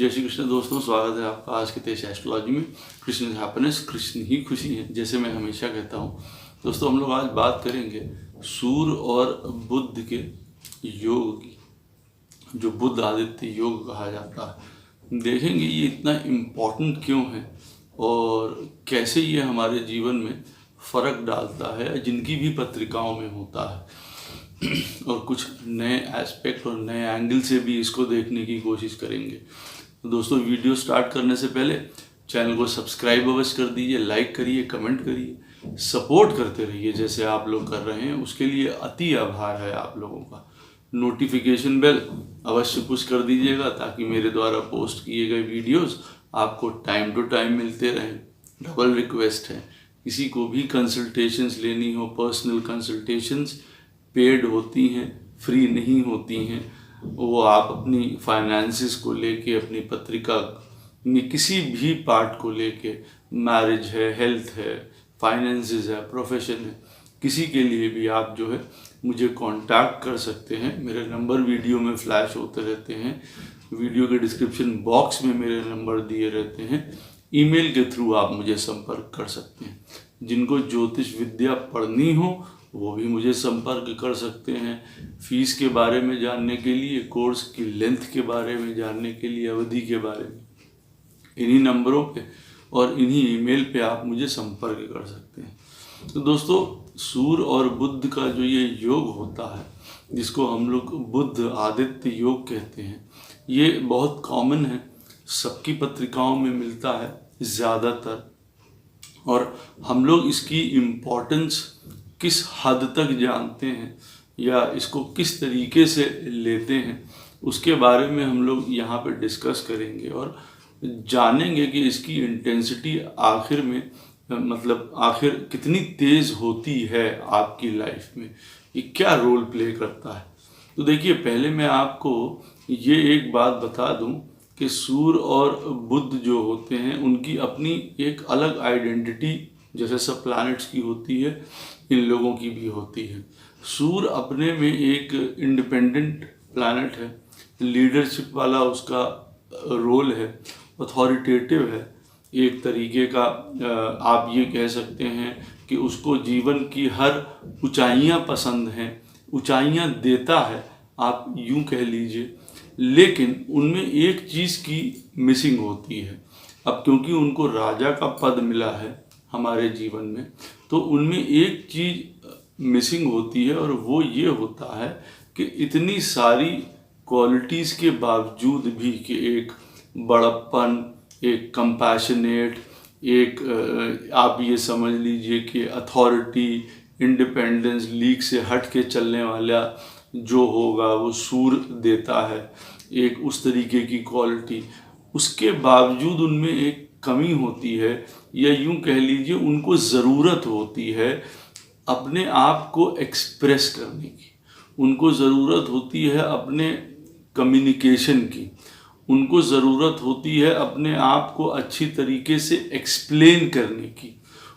जय श्री कृष्ण दोस्तों, स्वागत है आपका आज के तेज एस्ट्रोलॉजी में। कृष्ण इज हैप्पीनेस, कृष्ण ही खुशी है, जैसे मैं हमेशा कहता हूँ। दोस्तों, हम लोग आज बात करेंगे सूर्य और बुध के योग की, जो बुध आदित्य योग कहा जाता है। देखेंगे ये इतना इम्पोर्टेंट क्यों है और कैसे ये हमारे जीवन में फ़र्क डालता है, जिनकी भी पत्रिकाओं में होता है। और कुछ नए एस्पेक्ट और नए एंगल से भी इसको देखने की कोशिश करेंगे। तो दोस्तों, वीडियो स्टार्ट करने से पहले चैनल को सब्सक्राइब अवश्य कर दीजिए, लाइक करिए, कमेंट करिए, सपोर्ट करते रहिए जैसे आप लोग कर रहे हैं। उसके लिए अति आभार है आप लोगों का। नोटिफिकेशन बेल अवश्य पुश कर दीजिएगा ताकि मेरे द्वारा पोस्ट किए गए वीडियोस आपको टाइम टू टाइम मिलते रहें। डबल रिक्वेस्ट है, किसी को भी कंसल्टेशंस लेनी हो, पर्सनल कंसल्टेशंस पेड होती हैं, फ्री नहीं होती हैं। वो आप अपनी फाइनेंसिस को लेके, अपनी पत्रिका में किसी भी पार्ट को लेके, मैरिज है, हेल्थ है, फाइनेंसिस है, प्रोफेशन है, किसी के लिए भी आप जो है मुझे कांटेक्ट कर सकते हैं। मेरे नंबर वीडियो में फ्लैश होते रहते हैं, वीडियो के डिस्क्रिप्शन बॉक्स में मेरे नंबर दिए रहते हैं। ईमेल के थ्रू आप मुझे संपर्क कर सकते हैं। जिनको ज्योतिष विद्या पढ़नी हो वो भी मुझे संपर्क कर सकते हैं। फीस के बारे में जानने के लिए, कोर्स की लेंथ के बारे में जानने के लिए, अवधि के बारे में, इन्हीं नंबरों पे और इन्हीं ईमेल पे आप मुझे संपर्क कर सकते हैं। तो दोस्तों, सूर्य और बुध का जो ये योग होता है, जिसको हम लोग बुध आदित्य योग कहते हैं, ये बहुत कॉमन है, सबकी पत्रिकाओं में मिलता है ज़्यादातर। और हम लोग इसकी इम्पोर्टेंस किस हद तक जानते हैं या इसको किस तरीके से लेते हैं, उसके बारे में हम लोग यहाँ पे डिस्कस करेंगे और जानेंगे कि इसकी इंटेंसिटी आखिर में, मतलब आखिर कितनी तेज़ होती है आपकी लाइफ में, ये क्या रोल प्ले करता है। तो देखिए, पहले मैं आपको ये एक बात बता दूं कि सूर्य और बुध जो होते हैं उनकी अपनी एक अलग आइडेंटिटी, जैसे सब प्लैनेट्स की होती है, इन लोगों की भी होती है। सूर्य अपने में एक इंडिपेंडेंट प्लैनेट है, लीडरशिप वाला उसका रोल है, अथॉरिटेटिव है एक तरीके का। आप ये कह सकते हैं कि उसको जीवन की हर ऊंचाइयां पसंद हैं, ऊंचाइयां देता है, आप यूं कह लीजिए। लेकिन उनमें एक चीज़ की मिसिंग होती है। अब क्योंकि उनको राजा का पद मिला है हमारे जीवन में, तो उनमें एक चीज़ मिसिंग होती है और वो ये होता है कि इतनी सारी क्वालिटीज़ के बावजूद भी, कि एक बड़प्पन, एक कंपैशनेट, एक आप ये समझ लीजिए कि अथॉरिटी, इंडिपेंडेंस, लीग से हट के चलने वाला जो होगा वो सूर्य देता है, एक उस तरीके की क्वालिटी। उसके बावजूद उनमें एक कमी होती है, या यूं कह लीजिए उनको ज़रूरत होती है अपने आप को एक्सप्रेस करने की, उनको ज़रूरत होती है अपने कम्युनिकेशन की, उनको ज़रूरत होती है अपने आप को अच्छी तरीके से एक्सप्लेन करने की।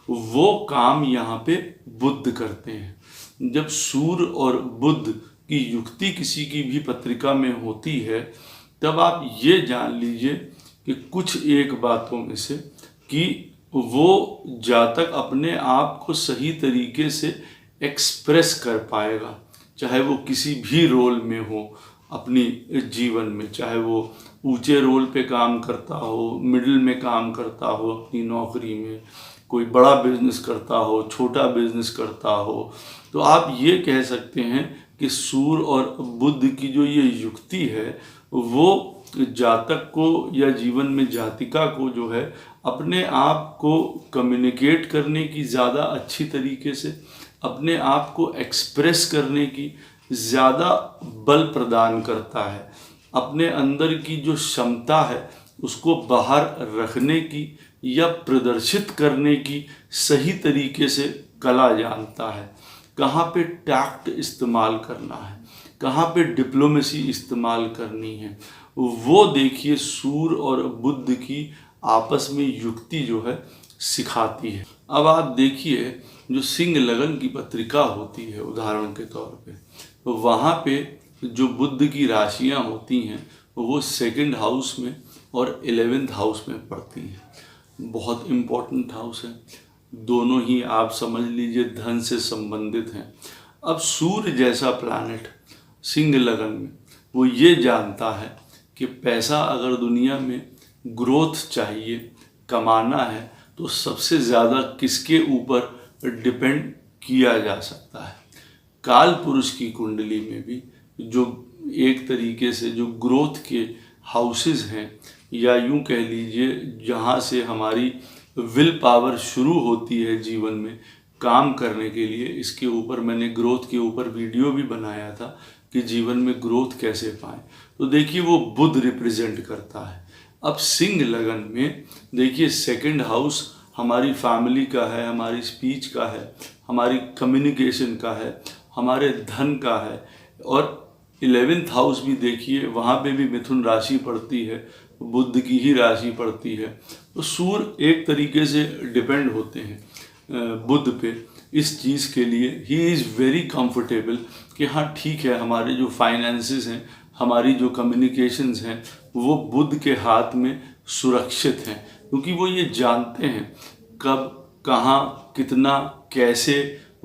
वो काम यहाँ पे बुध करते हैं। जब सूर्य और बुध की युक्ति किसी की भी पत्रिका में होती है, तब आप ये जान लीजिए कि कुछ एक बातों में से कि वो जहाँ तक अपने आप को सही तरीके से एक्सप्रेस कर पाएगा, चाहे वो किसी भी रोल में हो अपनी जीवन में, चाहे वो ऊंचे रोल पे काम करता हो, मिडिल में काम करता हो अपनी नौकरी में, कोई बड़ा बिजनेस करता हो, छोटा बिजनेस करता हो, तो आप ये कह सकते हैं कि सूर्य और बुध की जो ये युक्ति है, वो जातक को या जीवन में जातिका को जो है अपने आप को कम्युनिकेट करने की, ज़्यादा अच्छी तरीके से अपने आप को एक्सप्रेस करने की ज़्यादा बल प्रदान करता है। अपने अंदर की जो क्षमता है उसको बाहर रखने की या प्रदर्शित करने की सही तरीके से कला जानता है। कहाँ पे टैक्ट इस्तेमाल करना है, कहाँ पे डिप्लोमेसी इस्तेमाल करनी है, वो देखिए सूर्य और बुध की आपस में युक्ति जो है सिखाती है। अब आप देखिए, जो सिंह लगन की पत्रिका होती है उदाहरण के तौर पे, तो वहाँ पे जो बुध की राशियाँ होती हैं वो सेकंड हाउस में और 11th हाउस में पड़ती हैं। बहुत इम्पोर्टेंट हाउस है, दोनों ही आप समझ लीजिए धन से संबंधित हैं। अब सूर्य जैसा प्लैनेट सिंह लगन में वो ये जानता है कि पैसा अगर दुनिया में ग्रोथ चाहिए, कमाना है, तो सबसे ज़्यादा किसके ऊपर डिपेंड किया जा सकता है। काल पुरुष की कुंडली में भी जो एक तरीके से जो ग्रोथ के हाउसेस हैं, या यूं कह लीजिए जहां से हमारी विल पावर शुरू होती है जीवन में काम करने के लिए, इसके ऊपर मैंने ग्रोथ के ऊपर वीडियो भी बनाया था कि जीवन में ग्रोथ कैसे पाएं। तो देखिए वो बुध रिप्रेजेंट करता है। अब सिंह लगन में देखिए सेकंड हाउस हमारी फैमिली का है, हमारी स्पीच का है, हमारी कम्युनिकेशन का है, हमारे धन का है। और 11th हाउस भी देखिए वहाँ पे भी मिथुन राशि पड़ती है, बुध की ही राशि पड़ती है। तो सूर्य एक तरीके से डिपेंड होते हैं बुध पे इस चीज़ के लिए। ही इज़ वेरी कंफर्टेबल कि हाँ ठीक है, हमारे जो फाइनेंसेस हैं, हमारी जो कम्युनिकेशंस हैं, वो बुध के हाथ में सुरक्षित हैं, क्योंकि वो ये जानते हैं कब, कहाँ, कितना, कैसे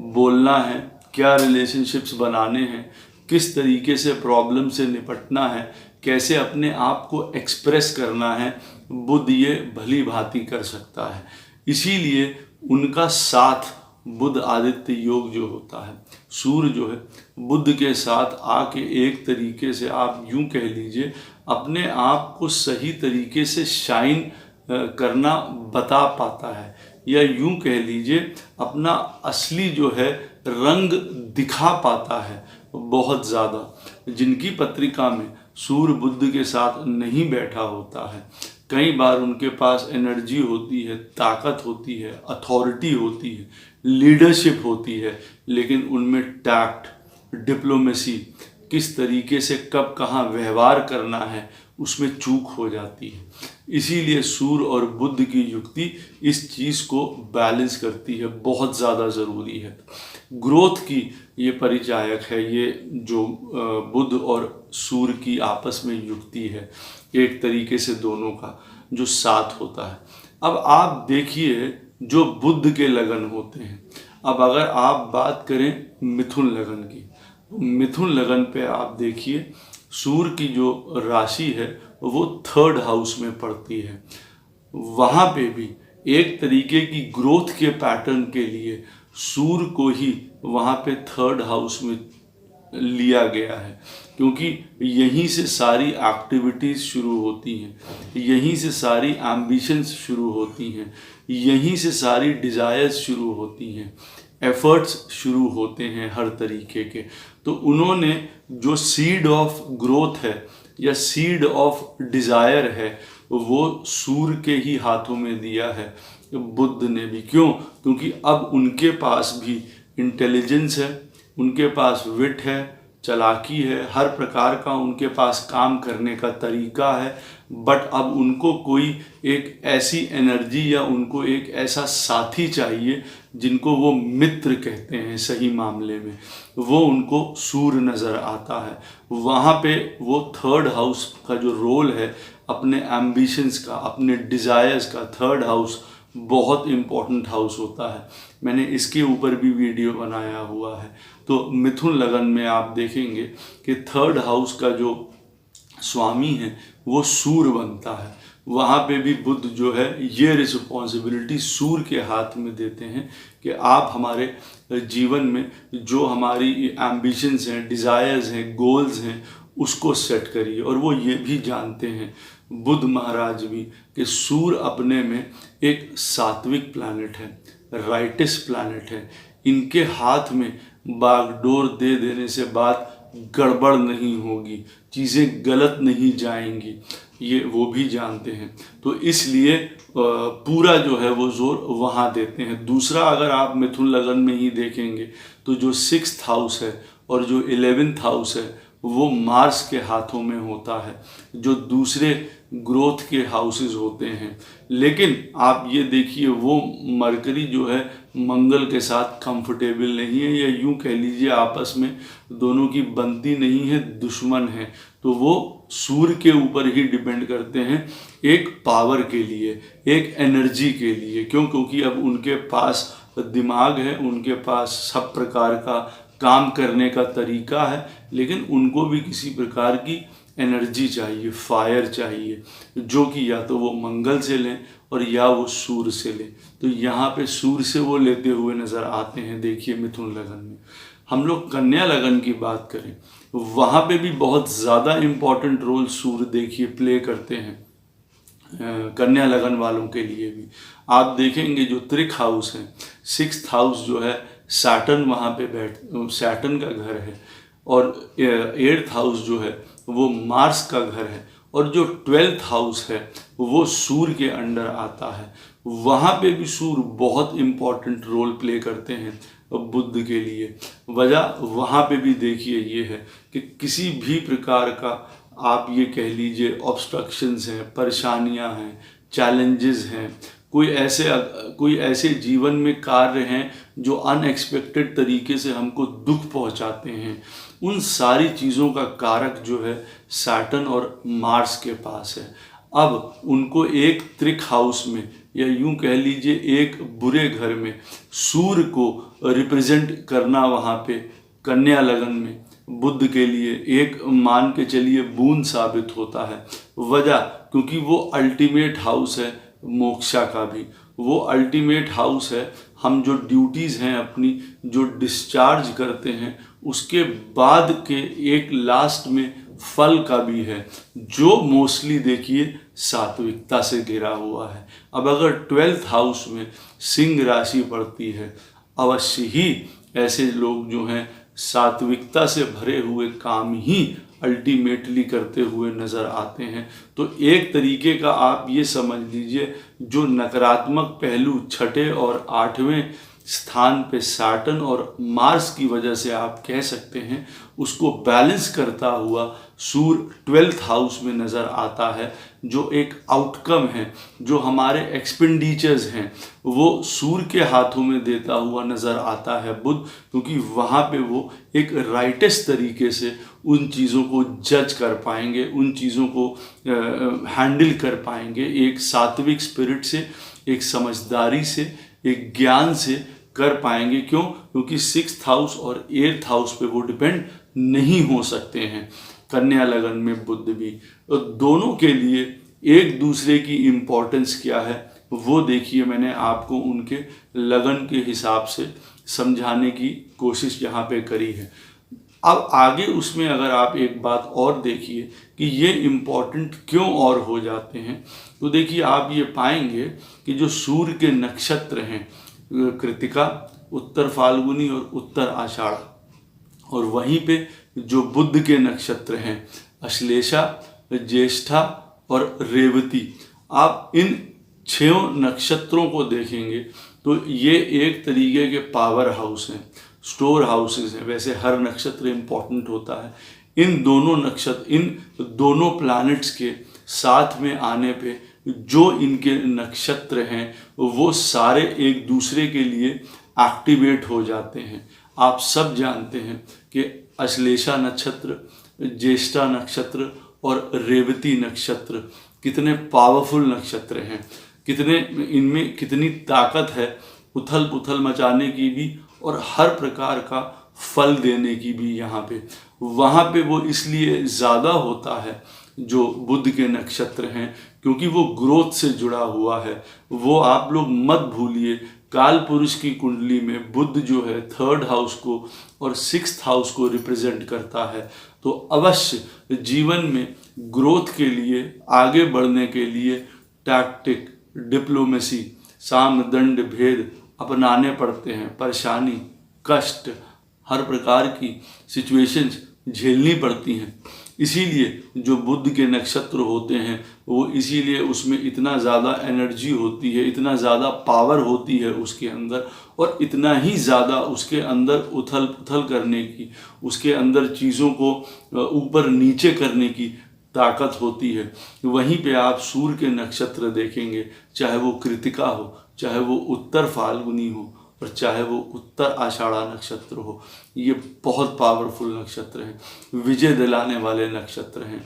बोलना है, क्या रिलेशनशिप्स बनाने हैं, किस तरीके से प्रॉब्लम से निपटना है, कैसे अपने आप को एक्सप्रेस करना है, बुध ये भली भांति कर सकता है। इसीलिए उनका साथ बुध आदित्य योग जो होता है, सूर्य जो है बुध के साथ आके एक तरीके से आप यूं कह लीजिए अपने आप को सही तरीके से शाइन करना बता पाता है, या यूं कह लीजिए अपना असली जो है रंग दिखा पाता है बहुत ज़्यादा। जिनकी पत्रिका में सूर्य बुध के साथ नहीं बैठा होता है, कई बार उनके पास एनर्जी होती है, ताकत होती है, अथॉरिटी होती है, लीडरशिप होती है, लेकिन उनमें टैक्ट, डिप्लोमेसी, किस तरीके से कब कहाँ व्यवहार करना है, उसमें चूक हो जाती है। इसीलिए सूर्य और बुध की युक्ति इस चीज़ को बैलेंस करती है, बहुत ज़्यादा ज़रूरी है। ग्रोथ की ये परिचायक है, ये जो बुध और सूर्य की आपस में युक्ति है, एक तरीके से दोनों का जो साथ होता है। अब आप देखिए जो बुध के लगन होते हैं, अब अगर आप बात करें मिथुन लगन की, तो मिथुन लगन पे आप देखिए सूर्य की जो राशि है वो 3rd हाउस में पड़ती है। वहाँ पे भी एक तरीके की ग्रोथ के पैटर्न के लिए सूर्य को ही वहाँ पे 3rd हाउस में लिया गया है, क्योंकि यहीं से सारी एक्टिविटीज़ शुरू होती हैं, यहीं से सारी एम्बिशंस शुरू होती हैं, यहीं से सारी डिज़ायर्स शुरू होती हैं, एफर्ट्स शुरू होते हैं हर तरीके के। तो उन्होंने जो सीड ऑफ ग्रोथ है या सीड ऑफ डिज़ायर है वो सूर्य के ही हाथों में दिया है बुध ने भी। क्यों? क्योंकि अब उनके पास भी इंटेलिजेंस है, उनके पास विट है, चालाकी है, हर प्रकार का उनके पास काम करने का तरीका है। बट अब उनको कोई एक ऐसी एनर्जी या उनको एक ऐसा साथी चाहिए जिनको वो मित्र कहते हैं सही मामले में, वो उनको सूर्य नज़र आता है। वहाँ पे वो 3rd हाउस का जो रोल है अपने एम्बिशंस का, अपने डिज़ायर्स का, 3rd हाउस बहुत इम्पोर्टेंट हाउस होता है। मैंने इसके ऊपर भी वीडियो बनाया हुआ है। तो मिथुन लगन में आप देखेंगे कि 3rd हाउस का जो स्वामी है वो सूर्य बनता है। वहाँ पे भी बुध जो है ये रिस्पॉन्सिबिलिटी सूर्य के हाथ में देते हैं कि आप हमारे जीवन में जो हमारी एम्बिशंस हैं, डिज़ायर्स हैं, गोल्स हैं, उसको सेट करिए। और वो ये भी जानते हैं बुध महाराज भी कि सूर्य अपने में एक सात्विक प्लैनेट है, राइटिस प्लैनेट है। इनके हाथ में बागडोर दे देने से बात गड़बड़ नहीं होगी, चीज़ें गलत नहीं जाएंगी, ये वो भी जानते हैं। तो इसलिए पूरा जो है वो जोर वहाँ देते हैं। दूसरा, अगर आप मिथुन लगन में ही देखेंगे तो जो 6th हाउस है और जो 11th हाउस है वो मार्स के हाथों में होता है, जो दूसरे ग्रोथ के हाउसेस होते हैं। लेकिन आप ये देखिए वो मरकरी जो है मंगल के साथ कंफर्टेबल नहीं है, या यूं कह लीजिए आपस में दोनों की बनती नहीं है, दुश्मन है। तो वो सूर्य के ऊपर ही डिपेंड करते हैं एक पावर के लिए, एक एनर्जी के लिए। क्योंकि अब उनके पास दिमाग है, उनके पास सब प्रकार का काम करने का तरीका है, लेकिन उनको भी किसी प्रकार की एनर्जी चाहिए, फायर चाहिए, जो कि या तो वो मंगल से लें और या वो सूर्य से लें। तो यहाँ पे सूर्य से वो लेते हुए नज़र आते हैं। देखिए मिथुन लगन में हम लोग कन्या लगन की बात करें, वहाँ पे भी बहुत ज़्यादा इम्पॉर्टेंट रोल सूर्य देखिए प्ले करते हैं। कन्या लगन वालों के लिए भी आप देखेंगे जो त्रिक हाउस है, 6th हाउस जो है सैटर्न वहाँ पे सैटर्न का घर है, और 8th हाउस जो है वो मार्स का घर है, और जो 12th हाउस है वो सूर्य के अंडर आता है। वहाँ पे भी सूर्य बहुत इम्पॉर्टेंट रोल प्ले करते हैं बुध के लिए। वजह वहाँ पे भी देखिए ये है कि किसी भी प्रकार का आप ये कह लीजिए ऑब्स्ट्रक्शंस हैं, परेशानियां हैं, चैलेंजेस हैं, कोई ऐसे जीवन में कार्य हैं जो अनएक्सपेक्टेड तरीके से हमको दुख पहुंचाते हैं, उन सारी चीज़ों का कारक जो है सैटर्न और मार्स के पास है। अब उनको एक त्रिक हाउस में या यूं कह लीजिए एक बुरे घर में सूर्य को रिप्रेजेंट करना वहाँ पे कन्या लगन में बुध के लिए एक मान के चलिए बूंद साबित होता है। वजह क्योंकि वो अल्टीमेट हाउस है मोक्षा का भी, वो अल्टीमेट हाउस है हम जो ड्यूटीज़ हैं अपनी जो डिस्चार्ज करते हैं उसके बाद के एक लास्ट में फल का भी है, जो मोस्टली देखिए सात्विकता से घिरा हुआ है। अब अगर 12th हाउस में सिंह राशि पड़ती है, अवश्य ही ऐसे लोग जो हैं सात्विकता से भरे हुए काम ही अल्टीमेटली करते हुए नज़र आते हैं। तो एक तरीके का आप ये समझ लीजिए जो नकारात्मक पहलू 6ठे और 8वें स्थान पे सैटर्न और मार्स की वजह से आप कह सकते हैं, उसको बैलेंस करता हुआ सूर्य 12th हाउस में नज़र आता है। जो एक आउटकम है, जो हमारे एक्सपेंडिचर्स हैं, वो सूर्य के हाथों में देता हुआ नज़र आता है बुध, क्योंकि वहाँ पे वो एक राइटेस्ट तरीके से उन चीज़ों को जज कर पाएंगे, उन चीज़ों को हैंडल कर पाएंगे एक सात्विक स्पिरिट से, एक समझदारी से, एक ज्ञान से कर पाएंगे। क्यों? क्योंकि 6th हाउस और 8th हाउस पे वो डिपेंड नहीं हो सकते हैं। कन्या लगन में बुध भी, तो दोनों के लिए एक दूसरे की इम्पोर्टेंस क्या है वो देखिए मैंने आपको उनके लगन के हिसाब से समझाने की कोशिश यहाँ पे करी है। अब आगे उसमें अगर आप एक बात और देखिए कि ये इम्पोर्टेंट क्यों और हो जाते हैं, तो देखिए आप ये पाएंगे कि जो सूर्य के नक्षत्र हैं कृतिका, उत्तर फाल्गुनी और उत्तर आषाढ़, और वहीं पे जो बुध के नक्षत्र हैं अश्लेषा, ज्येष्ठा और रेवती, आप इन 6 नक्षत्रों को देखेंगे तो ये एक तरीके के पावर हाउस हैं, स्टोर हाउसेस हैं। वैसे हर नक्षत्र इम्पोर्टेंट होता है, इन दोनों प्लैनेट्स के साथ में आने पे जो इनके नक्षत्र हैं वो सारे एक दूसरे के लिए एक्टिवेट हो जाते हैं। आप सब जानते हैं कि अश्लेषा नक्षत्र, ज्येष्ठा नक्षत्र और रेवती नक्षत्र कितने पावरफुल नक्षत्र हैं, कितने इनमें कितनी ताकत है उथल पुथल मचाने की भी और हर प्रकार का फल देने की भी। वहाँ पे वो इसलिए ज़्यादा होता है जो बुध के नक्षत्र हैं, क्योंकि वो ग्रोथ से जुड़ा हुआ है। वो आप लोग मत भूलिए, काल पुरुष की कुंडली में बुध जो है 3rd हाउस को और 6th हाउस को रिप्रेजेंट करता है। तो अवश्य जीवन में ग्रोथ के लिए, आगे बढ़ने के लिए टैक्टिक, डिप्लोमेसी, साम दंड भेद अपनाने पड़ते हैं। परेशानी, कष्ट, हर प्रकार की सिचुएशंस झेलनी पड़ती हैं। इसीलिए जो बुध के नक्षत्र होते हैं वो इसीलिए उसमें इतना ज़्यादा एनर्जी होती है, इतना ज़्यादा पावर होती है उसके अंदर, और इतना ही ज़्यादा उसके अंदर उथल पुथल करने की, उसके अंदर चीज़ों को ऊपर नीचे करने की ताकत होती है। वहीं पे आप सूर्य के नक्षत्र देखेंगे, चाहे वो कृतिका हो, चाहे वो उत्तर फाल्गुनी हो और चाहे वो उत्तर आषाढ़ा नक्षत्र हो, ये बहुत पावरफुल नक्षत्र हैं, विजय दिलाने वाले नक्षत्र हैं।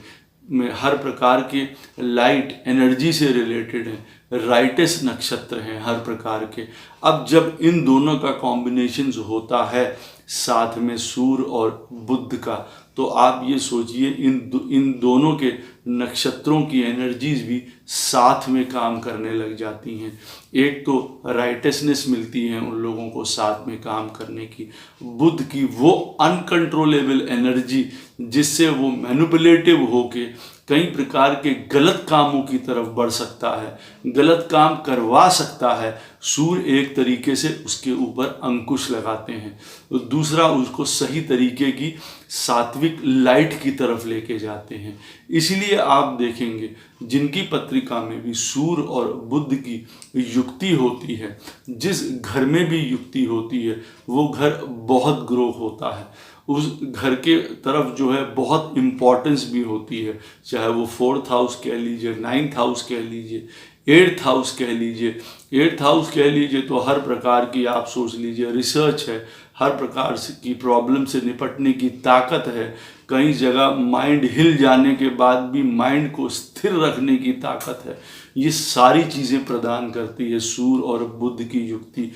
में हर प्रकार के लाइट एनर्जी से रिलेटेड हैं, राइटस नक्षत्र हैं हर प्रकार के। अब जब इन दोनों का कॉम्बिनेशन होता है साथ में सूर्य और बुध का, तो आप ये सोचिए इन दोनों के नक्षत्रों की एनर्जीज भी साथ में काम करने लग जाती हैं। एक तो राइटसनेस मिलती है उन लोगों को साथ में काम करने की, बुध की वो अनकंट्रोलेबल एनर्जी जिससे वो मैनिपुलेटिव होके कई प्रकार के गलत कामों की तरफ बढ़ सकता है, गलत काम करवा सकता है। सूर्य एक तरीके से उसके ऊपर अंकुश लगाते हैं, तो दूसरा उसको सही तरीके की सात्विक लाइट की तरफ लेके जाते हैं। इसलिए आप देखेंगे जिनकी पत्रिका में भी सूर्य और बुध की युक्ति होती है, जिस घर में भी युक्ति होती है, वो घर बहुत ग्रो होता है, उस घर के तरफ जो है बहुत इम्पोर्टेंस भी होती है। चाहे वो 4th हाउस कह लीजिए, 9th हाउस कह लीजिए, 8th हाउस कह लीजिए। 8th हाउस कह लीजिए तो हर प्रकार की आप सोच लीजिए रिसर्च है, हर प्रकार की प्रॉब्लम से निपटने की ताकत है। कई जगह माइंड हिल जाने के बाद भी माइंड को स्थिर रखने की ताकत है। ये सारी चीज़ें प्रदान करती है सूर्य और बुध की युक्ति।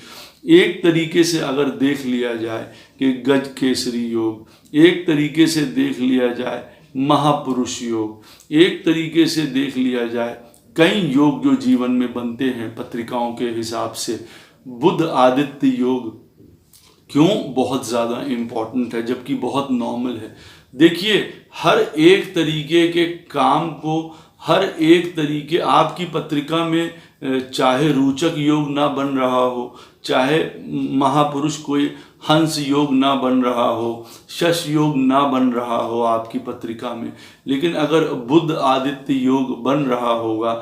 एक तरीके से अगर देख लिया जाए कि गज केसरी योग, एक तरीके से देख लिया जाए महापुरुष योग, एक तरीके से देख लिया जाए कई योग जो जीवन में बनते हैं पत्रिकाओं के हिसाब से। बुध आदित्य योग क्यों बहुत ज़्यादा इम्पॉर्टेंट है जबकि बहुत नॉर्मल है? देखिए हर एक तरीके के काम को, हर एक तरीके आपकी पत्रिका में चाहे रोचक योग ना बन रहा हो, चाहे महापुरुष कोई हंस योग ना बन रहा हो, शश योग ना बन रहा हो आपकी पत्रिका में, लेकिन अगर बुध आदित्य योग बन रहा होगा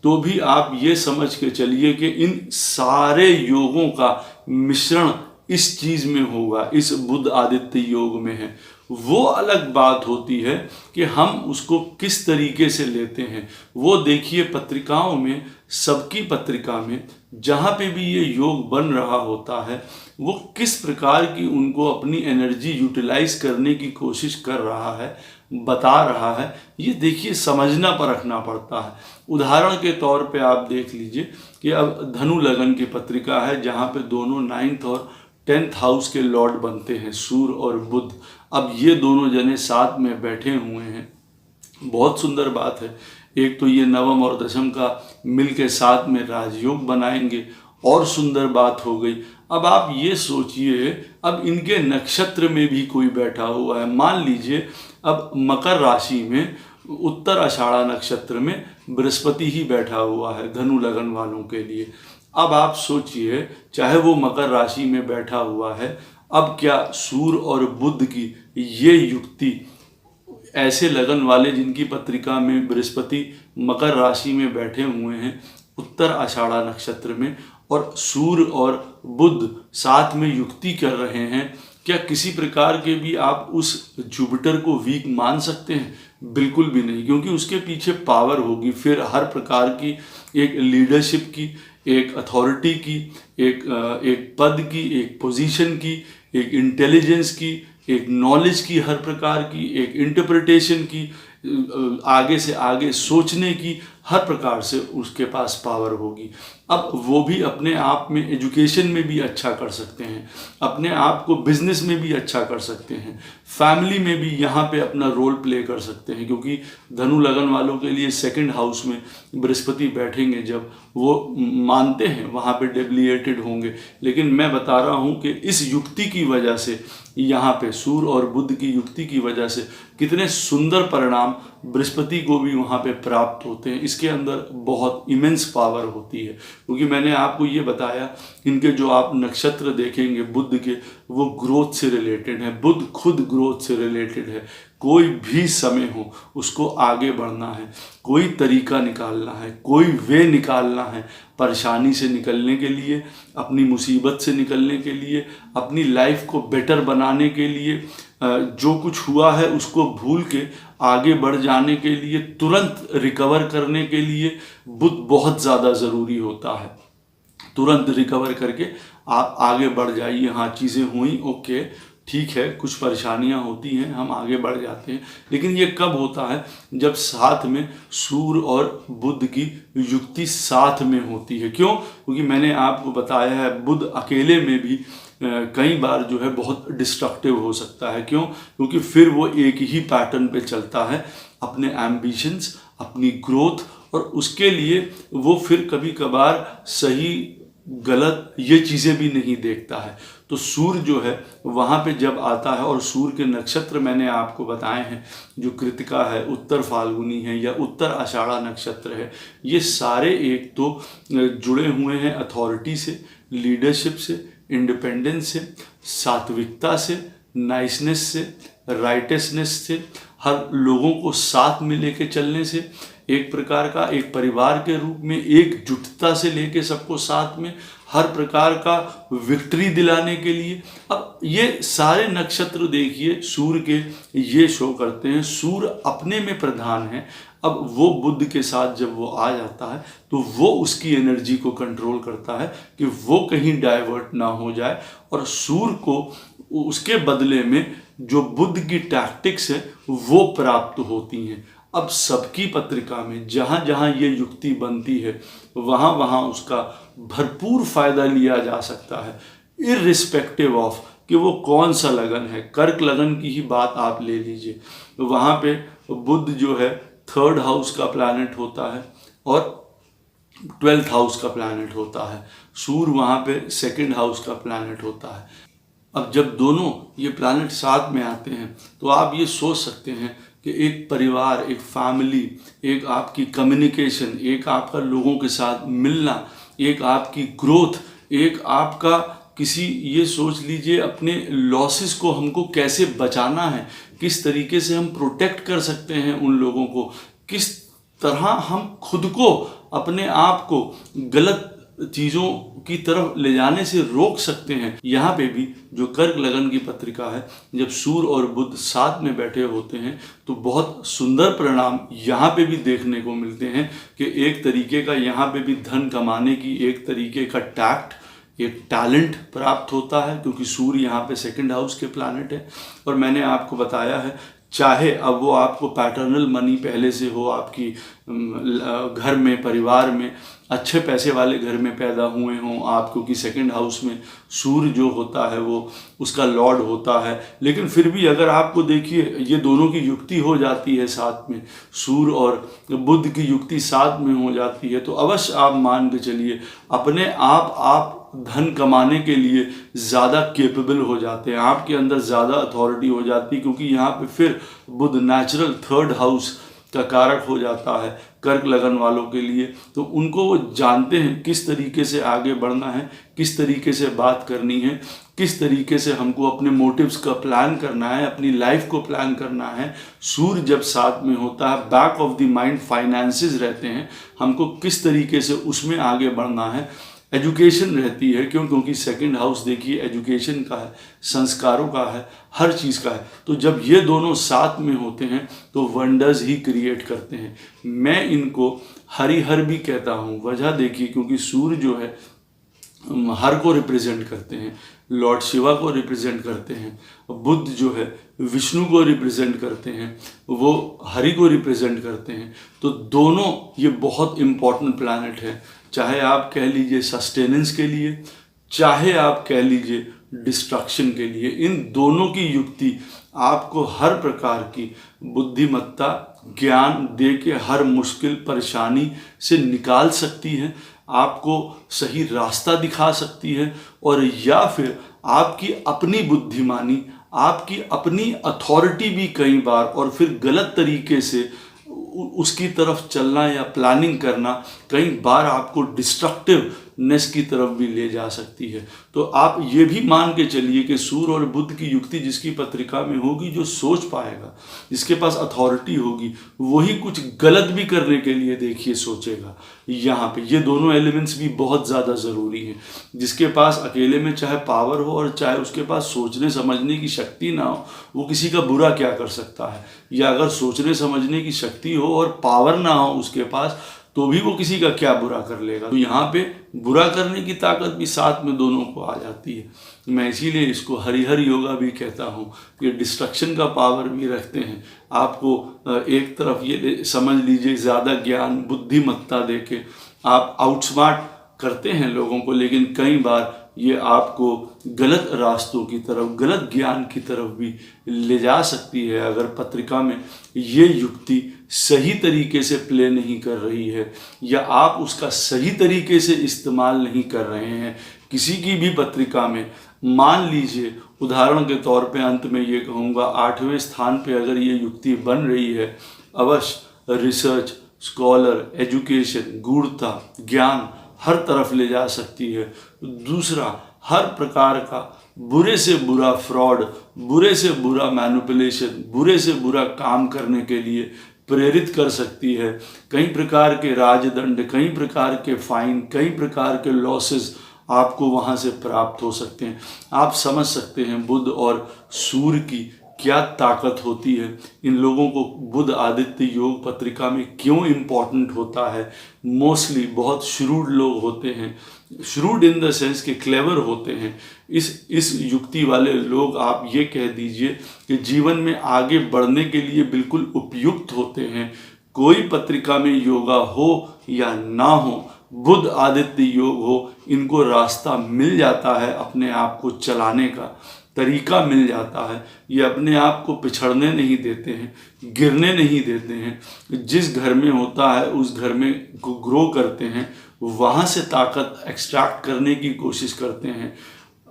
तो भी आप ये समझ के चलिए कि इन सारे योगों का मिश्रण इस चीज़ में होगा, इस बुध आदित्य योग में है। वो अलग बात होती है कि हम उसको किस तरीके से लेते हैं। वो देखिए पत्रिकाओं में, सबकी पत्रिका में जहाँ पे भी ये योग बन रहा होता है, वो किस प्रकार की उनको अपनी एनर्जी यूटिलाइज करने की कोशिश कर रहा है, बता रहा है। ये देखिए समझना परखना पड़ता है। उदाहरण के तौर पे आप देख लीजिए कि अब धनु लगन की पत्रिका है जहाँ पे दोनों 9th और 10th हाउस के लॉर्ड बनते हैं, सूर्य और बुध। अब ये दोनों जने साथ में बैठे हुए हैं, बहुत सुंदर बात है। एक तो ये नवम और दशम का मिल के साथ में राजयोग बनाएंगे, और सुंदर बात हो गई। अब आप ये सोचिए अब इनके नक्षत्र में भी कोई बैठा हुआ है। मान लीजिए अब मकर राशि में उत्तर आषाढ़ा नक्षत्र में बृहस्पति ही बैठा हुआ है धनु लगन वालों के लिए। अब आप सोचिए चाहे वो मकर राशि में बैठा हुआ है, अब क्या सूर्य और बुध की ये युक्ति ऐसे लगन वाले जिनकी पत्रिका में बृहस्पति मकर राशि में बैठे हुए हैं उत्तर आषाढ़ा नक्षत्र में, और सूर्य और बुध साथ में युक्ति कर रहे हैं, क्या किसी प्रकार के भी आप उस जुपिटर को वीक मान सकते हैं? बिल्कुल भी नहीं, क्योंकि उसके पीछे पावर होगी। फिर हर प्रकार की एक लीडरशिप की, एक अथॉरिटी की, एक पद की, एक पोजीशन की, एक इंटेलिजेंस की, एक नॉलेज की, हर प्रकार की एक इंटरप्रिटेशन की, आगे से आगे सोचने की, हर प्रकार से उसके पास पावर होगी। अब वो भी अपने आप में एजुकेशन में भी अच्छा कर सकते हैं, अपने आप को बिजनेस में भी अच्छा कर सकते हैं, फैमिली में भी यहाँ पे अपना रोल प्ले कर सकते हैं, क्योंकि धनु लगन वालों के लिए 2nd हाउस में बृहस्पति बैठेंगे जब, वो मानते हैं वहाँ पे डेबिलिएटेड होंगे। लेकिन मैं बता रहा हूँ कि इस युक्ति की वजह से, यहाँ पे सूर्य और बुध की युक्ति की वजह से कितने सुंदर परिणाम बृहस्पति को भी वहाँ पे प्राप्त होते हैं। इसके अंदर बहुत इमेंस पावर होती है, क्योंकि मैंने आपको ये बताया इनके जो आप नक्षत्र देखेंगे बुध के, वो ग्रोथ से रिलेटेड है। बुध खुद ग्रोथ से रिलेटेड है। कोई भी समय हो उसको आगे बढ़ना है, कोई तरीका निकालना है, कोई वे निकालना है परेशानी से निकलने के लिए, अपनी मुसीबत से निकलने के लिए, अपनी लाइफ को बेटर बनाने के लिए, जो कुछ हुआ है उसको भूल के आगे बढ़ जाने के लिए, तुरंत रिकवर करने के लिए बुध बहुत ज़्यादा ज़रूरी होता है। तुरंत रिकवर करके आप आगे बढ़ जाइए। हाँ, चीज़ें हुई, ओके, ठीक है, कुछ परेशानियां होती हैं, हम आगे बढ़ जाते हैं, लेकिन ये कब होता है? जब साथ में सूर्य और बुध की युक्ति साथ में होती है। क्यों? क्योंकि मैंने आपको बताया है बुध अकेले में भी कई बार जो है बहुत डिस्ट्रक्टिव हो सकता है। क्यों? क्योंकि फिर वो एक ही पैटर्न पे चलता है, अपने एम्बिशंस, अपनी ग्रोथ, और उसके लिए वो फिर कभी कभार सही गलत ये चीज़ें भी नहीं देखता है। तो सूर्य जो है वहाँ पे जब आता है, और सूर्य के नक्षत्र मैंने आपको बताए हैं, जो कृतिका है, उत्तर फाल्गुनी है या उत्तर आषाढ़ा नक्षत्र है, ये सारे एक तो जुड़े हुए हैं अथॉरिटी से, लीडरशिप से, इंडिपेंडेंस से, सात्विकता से, नाइसनेस से, राइटसनेस से, हर लोगों को साथ में लेके चलने से, एक प्रकार का एक परिवार के रूप में एकजुटता से लेके सबको साथ में, हर प्रकार का विक्ट्री दिलाने के लिए। अब ये सारे नक्षत्र देखिए सूर्य के ये शो करते हैं। सूर्य अपने में प्रधान है। अब वो बुध के साथ जब वो आ जाता है तो वो उसकी एनर्जी को कंट्रोल करता है कि वो कहीं डाइवर्ट ना हो जाए, और सूर्य को उसके बदले में जो बुध की टैक्टिक्स है वो प्राप्त होती हैं। अब सबकी पत्रिका में जहाँ जहाँ ये युक्ति बनती है वहाँ वहाँ उसका भरपूर फायदा लिया जा सकता है, इर्रिस्पेक्टिव ऑफ कि वो कौन सा लगन है। कर्क लगन की ही बात आप ले लीजिए, वहाँ पे बुध जो है 3rd हाउस का प्लैनेट होता है और 12th हाउस का प्लैनेट होता है। सूर्य वहाँ पे 2nd हाउस का प्लैनेट होता है। अब जब दोनों ये प्लैनेट साथ में आते हैं तो आप ये सोच सकते हैं कि एक परिवार, एक फैमिली, एक आपकी कम्युनिकेशन, एक आपका लोगों के साथ मिलना, एक आपकी ग्रोथ, एक आपका किसी, ये सोच लीजिए अपने लॉसेस को हमको कैसे बचाना है, किस तरीके से हम प्रोटेक्ट कर सकते हैं उन लोगों को, किस तरह हम खुद को, अपने आप को गलत चीज़ों की तरफ ले जाने से रोक सकते हैं। यहाँ पे भी जो कर्क लगन की पत्रिका है, जब सूर्य और बुध साथ में बैठे होते हैं तो बहुत सुंदर परिणाम यहाँ पे भी देखने को मिलते हैं कि एक तरीके का यहाँ पे भी धन कमाने की एक तरीके का टैक्ट, एक टैलेंट प्राप्त होता है, क्योंकि सूर्य यहाँ पे 2nd हाउस के प्लैनेट है। और मैंने आपको बताया है, चाहे अब वो आपको पैटर्नल मनी पहले से हो, आपकी घर में, परिवार में अच्छे पैसे वाले घर में पैदा हुए हों आप, क्योंकि 2nd हाउस में सूर्य जो होता है वो उसका लॉर्ड होता है। लेकिन फिर भी अगर आपको देखिए ये दोनों की युक्ति हो जाती है साथ में, सूर्य और बुध की युक्ति साथ में हो जाती है, तो अवश्य आप मान के चलिए अपने आप धन कमाने के लिए ज़्यादा केपेबल हो जाते हैं, आपके अंदर ज़्यादा अथॉरिटी हो जाती है, क्योंकि यहाँ पे फिर बुध नेचुरल 3rd हाउस का कारक हो जाता है कर्क लगन वालों के लिए। तो उनको वो जानते हैं किस तरीके से आगे बढ़ना है, किस तरीके से बात करनी है, किस तरीके से हमको अपने मोटिव्स का प्लान करना है, अपनी लाइफ को प्लान करना है। सूर्य जब साथ में होता है, back of the mind finances रहते हैं, हमको किस तरीके से उसमें आगे बढ़ना है। एजुकेशन रहती है, क्योंकि 2nd हाउस देखिए एजुकेशन का है, संस्कारों का है, हर चीज़ का है। तो जब ये दोनों साथ में होते हैं तो वंडर्स ही क्रिएट करते हैं। मैं इनको हरिहर भी कहता हूँ, वजह देखिए क्योंकि सूर्य जो है हर को रिप्रेजेंट करते हैं, लॉर्ड शिवा को रिप्रेजेंट करते हैं, बुध जो है विष्णु को रिप्रेजेंट करते हैं, वो हरि को रिप्रेजेंट करते हैं। तो दोनों ये बहुत इम्पॉर्टेंट प्लैनेट है, चाहे आप कह लीजिए सस्टेनेंस के लिए, चाहे आप कह लीजिए डिस्ट्रक्शन के लिए। इन दोनों की युक्ति आपको हर प्रकार की बुद्धिमत्ता, ज्ञान दे के हर मुश्किल परेशानी से निकाल सकती है, आपको सही रास्ता दिखा सकती है, और या फिर आपकी अपनी बुद्धिमानी, आपकी अपनी अथॉरिटी भी कई बार और फिर गलत तरीके से उसकी तरफ चलना या प्लानिंग करना कई बार आपको डिस्ट्रक्टिवनेस की तरफ भी ले जा सकती है। तो आप ये भी मान के चलिए कि सूर्य और बुध की युक्ति जिसकी पत्रिका में होगी, जो सोच पाएगा, जिसके पास अथॉरिटी होगी, वही कुछ गलत भी करने के लिए देखिए सोचेगा। यहाँ पे ये दोनों एलिमेंट्स भी बहुत ज़्यादा ज़रूरी हैं। जिसके पास अकेले में चाहे पावर हो और चाहे उसके पास सोचने समझने की शक्ति ना हो, वो किसी का बुरा क्या कर सकता है। या अगर सोचने समझने की शक्ति हो और पावर ना हो उसके पास, तो भी वो किसी का क्या बुरा कर लेगा। तो यहाँ पे बुरा करने की ताकत भी साथ में दोनों को आ जाती है। मैं इसीलिए इसको हरिहर योगा भी कहता हूँ। ये डिस्ट्रक्शन का पावर भी रखते हैं। आपको एक तरफ ये समझ लीजिए ज़्यादा ज्ञान बुद्धिमत्ता देके आप आउटस्मार्ट करते हैं लोगों को, लेकिन कई बार ये आपको गलत रास्तों की तरफ, गलत ज्ञान की तरफ भी ले जा सकती है। अगर पत्रिका में ये युक्ति सही तरीके से प्ले नहीं कर रही है या आप उसका सही तरीके से इस्तेमाल नहीं कर रहे हैं किसी की भी पत्रिका में, मान लीजिए उदाहरण के तौर पे अंत में ये कहूँगा 8वें स्थान पे अगर ये युक्ति बन रही है, अवश्य रिसर्च, स्कॉलर, एजुकेशन, गूढ़ता, ज्ञान हर तरफ ले जा सकती है। दूसरा, हर प्रकार का बुरे से बुरा फ्रॉड, बुरे से बुरा मैनिपुलेशन, बुरे से बुरा काम करने के लिए प्रेरित कर सकती है। कई प्रकार के राजदंड, कई प्रकार के फाइन, कई प्रकार के लॉसेस आपको वहाँ से प्राप्त हो सकते हैं। आप समझ सकते हैं बुध और सूर्य की क्या ताकत होती है। इन लोगों को बुध आदित्य योग पत्रिका में क्यों इम्पॉर्टेंट होता है। मोस्टली बहुत श्रूड लोग होते हैं, श्रूड इन द सेंस के क्लेवर होते हैं। इस युक्ति वाले लोग आप ये कह दीजिए कि जीवन में आगे बढ़ने के लिए बिल्कुल उपयुक्त होते हैं। कोई पत्रिका में योगा हो या ना हो, बुध आदित्य योग हो, इनको रास्ता मिल जाता है, अपने आप को चलाने का तरीका मिल जाता है। ये अपने आप को पिछड़ने नहीं देते हैं, गिरने नहीं देते हैं। जिस घर में होता है उस घर में ग्रो करते हैं, वहाँ से ताकत एक्सट्रैक्ट करने की कोशिश करते हैं।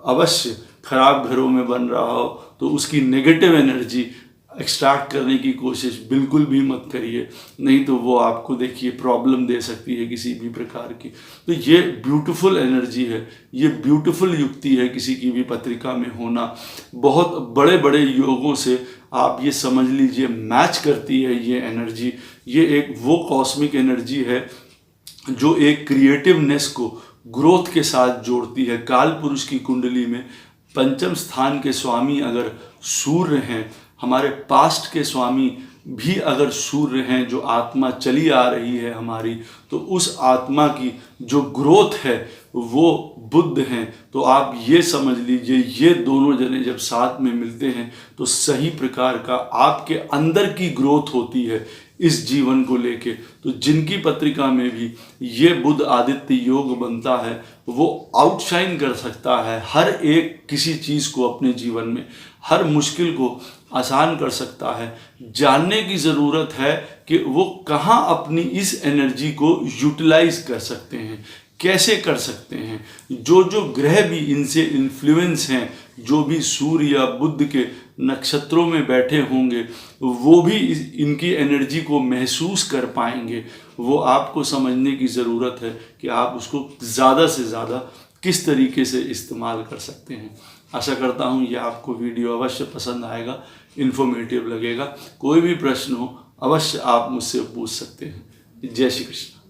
अवश्य खराब घरों में बन रहा हो तो उसकी नेगेटिव एनर्जी एक्सट्रैक्ट करने की कोशिश बिल्कुल भी मत करिए, नहीं तो वो आपको देखिए प्रॉब्लम दे सकती है किसी भी प्रकार की। तो ये ब्यूटीफुल एनर्जी है, ये ब्यूटीफुल युक्ति है किसी की भी पत्रिका में होना। बहुत बड़े बड़े योगों से आप ये समझ लीजिए मैच करती है ये एनर्जी। ये एक वो कॉस्मिक एनर्जी है जो एक क्रिएटिवनेस को ग्रोथ के साथ जोड़ती है। काल पुरुष की कुंडली में पंचम स्थान के स्वामी अगर सूर्य हैं, हमारे पास्ट के स्वामी भी अगर सूर्य हैं, जो आत्मा चली आ रही है हमारी, तो उस आत्मा की जो ग्रोथ है वो बुध हैं। तो आप ये समझ लीजिए ये दोनों जने जब साथ में मिलते हैं तो सही प्रकार का आपके अंदर की ग्रोथ होती है इस जीवन को लेके। तो जिनकी पत्रिका में भी ये बुध आदित्य योग बनता है वो आउटशाइन कर सकता है हर एक किसी चीज़ को अपने जीवन में, हर मुश्किल को आसान कर सकता है। जानने की ज़रूरत है कि वो कहाँ अपनी इस एनर्जी को यूटिलाइज कर सकते हैं, कैसे कर सकते हैं। जो जो ग्रह भी इनसे इन्फ्लुएंस हैं, जो भी सूर्य या बुध के नक्षत्रों में बैठे होंगे, वो भी इनकी एनर्जी को महसूस कर पाएंगे। वो आपको समझने की ज़रूरत है कि आप उसको ज़्यादा से ज़्यादा किस तरीके से इस्तेमाल कर सकते हैं। आशा करता हूँ ये आपको वीडियो अवश्य पसंद आएगा, इन्फॉर्मेटिव लगेगा। कोई भी प्रश्न हो अवश्य आप मुझसे पूछ सकते हैं। जय श्री कृष्ण।